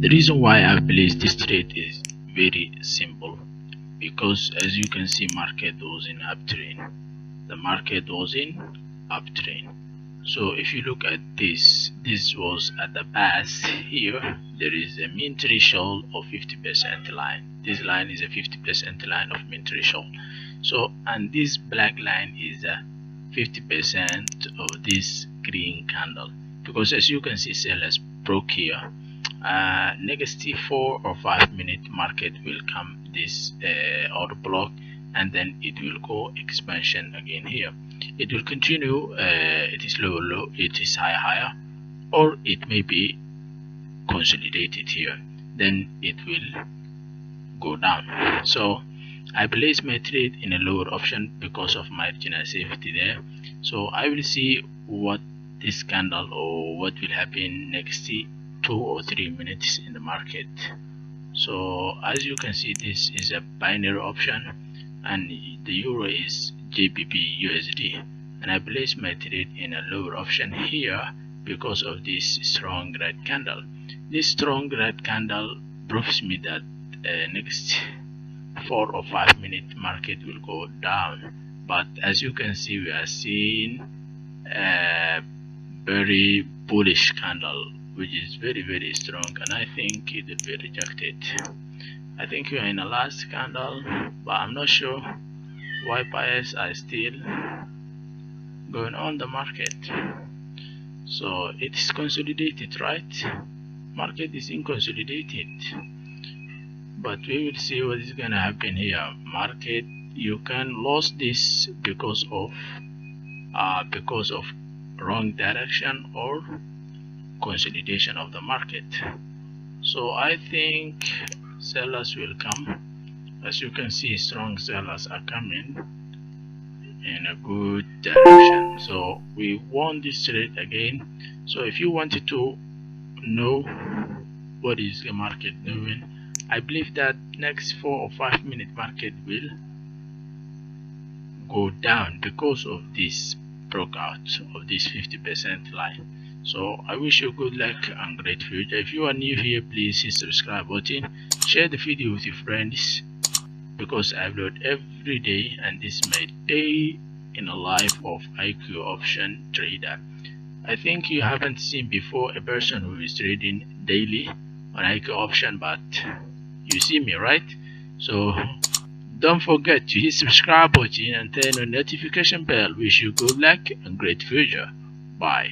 The reason why I placed this trade is very simple, because as you can see, market was in uptrend. The market was in uptrend. So if you look at this was at the past. Here there is a mean threshold of 50% line. This line is a 50% line of mean threshold. So, and this black line is a 50% of this green candle, because as you can see, sellers broke here. Next 4 or 5 minute market will come this order block, and then it will go expansion again. Here it will continue. It is low low, it is high higher, or it may be consolidated here, then it will go down. So I place my trade in a lower option because of marginal safety there. So I will see what this candle or what will happen next 2 or 3 minutes in the market. So as you can see, this is a binary option, and the euro is GBP USD, and I place my trade in a lower option here because of this strong red candle. This strong red candle proves me that next 4 or 5 minute market will go down. But as you can see, we are seeing a very bullish candle, which is very strong, and I think it will be rejected. I think we are in a last candle, but I'm not sure why buyers are still going on the market. So it is consolidated, right? Market is inconsolidated, but we will see what is going to happen here. Market, you can lose this because of wrong direction or consolidation of the market. So I think sellers will come. As you can see, strong sellers are coming in a good direction. So we won this trade again. So if you wanted to know what is the market doing, I believe that next 4 or 5 minute market will go down because of this breakout of this 50% line. So I wish you good luck and great future. If you are new here, please hit subscribe button, share the video with your friends, because I upload every day, and this is my day in a life of IQ option trader. I think you haven't seen before a person who is trading daily on IQ option, but you see me, right? So don't forget to hit subscribe button and turn on notification bell. Wish you good luck and great future. Bye.